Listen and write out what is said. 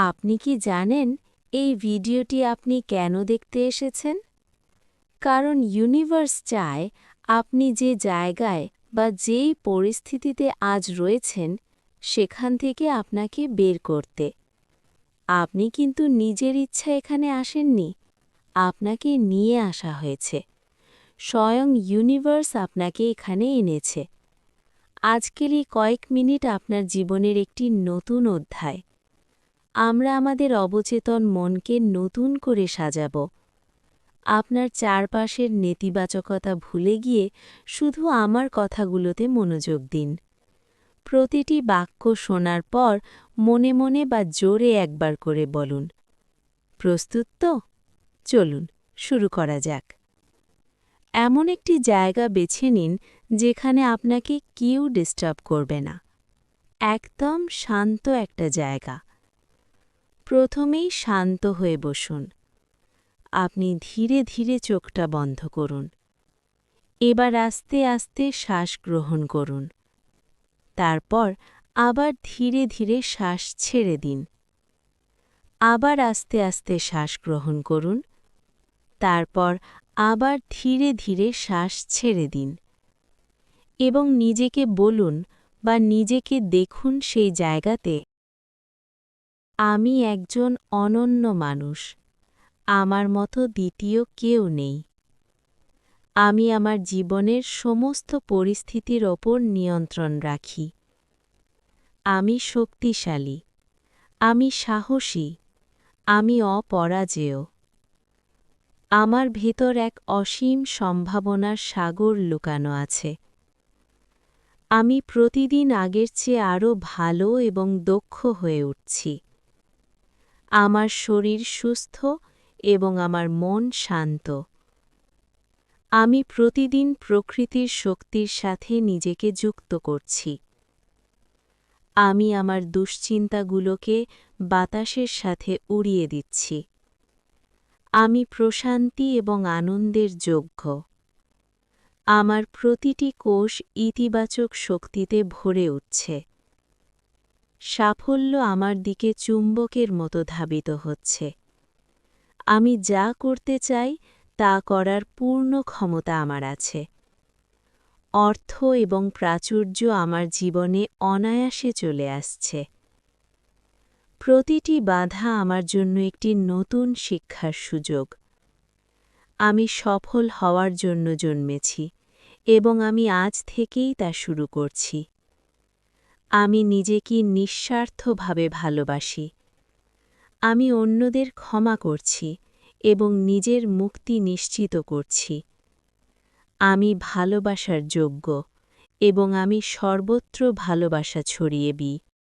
আপনি কি জানেন এই ভিডিওটি আপনি কেন দেখতে এসেছেন? কারণ ইউনিভার্স চায় আপনি যে জায়গায় বা যেই পরিস্থিতিতে আজ রয়েছেন সেখান থেকে আপনাকে বের করতে। আপনি কিন্তু নিজের ইচ্ছা এখানে আসেননি, আপনাকে নিয়ে আসা হয়েছে। স্বয়ং ইউনিভার্স আপনাকে এখানে এনেছে। আজকের এই কয়েক মিনিট আপনার জীবনের একটি নতুন অধ্যায়। আমরা আমাদের অবচেতন মনকে নতুন করে সাজাব। আপনার চারপাশের নেতিবাচকতা ভুলে গিয়ে শুধু আমার কথাগুলোতে মনোযোগ দিন। প্রতিটি বাক্য শোনার পর মনে মনে বা জোরে একবার করে বলুন, প্রস্তুত তো? চলুন শুরু করা যাক। এমন একটি জায়গা বেছে নিন যেখানে আপনাকে কেউ ডিস্টার্ব করবে না। একদম শান্ত একটা জায়গা। প্রথমেই শান্ত হয়ে বসুন। আপনি ধীরে ধীরে চোখটা বন্ধ করুন। এবার আস্তে আস্তে শ্বাস গ্রহণ করুন। তারপর আবার ধীরে ধীরে শ্বাস ছেড়ে দিন। আবার আস্তে আস্তে শ্বাস গ্রহণ করুন। তারপর আবার ধীরে ধীরে শ্বাস ছেড়ে দিন। এবং নিজেকে বলুন বা নিজেকে দেখুন সেই জায়গাতে, আমি একজন অনন্য মানুষ। আমার মতো দ্বিতীয় কেউ নেই। আমি আমার জীবনের সমস্ত পরিস্থিতির ওপর নিয়ন্ত্রণ রাখি। আমি শক্তিশালী। আমি সাহসী। আমি অপরাজেয়। আমার ভেতর এক অসীম সম্ভাবনার সাগর লুকানো আছে। আমি প্রতিদিন আগের চেয়ে আরও ভালো এবং দক্ষ হয়ে উঠছি। আমার শরীর সুস্থ এবং আমার মন শান্ত। আমি প্রতিদিন প্রকৃতির শক্তির সাথে নিজেকে যুক্ত করছি। আমি আমার দুশ্চিন্তাগুলোকে বাতাসের সাথে উড়িয়ে দিচ্ছি। আমি প্রশান্তি এবং আনন্দের যোগ্য। আমার প্রতিটি কোষ ইতিবাচক শক্তিতে ভরে উঠছে। সাফল্য আমার দিকে চুম্বকের মতো ধাবিত হচ্ছে। আমি যা করতে চাই তা করার পূর্ণ ক্ষমতা আমার আছে। অর্থ এবং প্রাচুর্য আমার জীবনে অনায়াসে চলে আসছে। প্রতিটি বাধা আমার জন্য একটি নতুন শিক্ষার সুযোগ। আমি সফল হওয়ার জন্য জন্মেছি এবং আমি আজ থেকেই তা শুরু করছি। আমি নিজেকে নিঃস্বার্থভাবে ভালোবাসি। আমি অন্যদের ক্ষমা করছি এবং নিজের মুক্তি নিশ্চিত করছি। আমি ভালোবাসার যোগ্য এবং আমি সর্বত্র ভালোবাসা ছড়িয়ে দিই।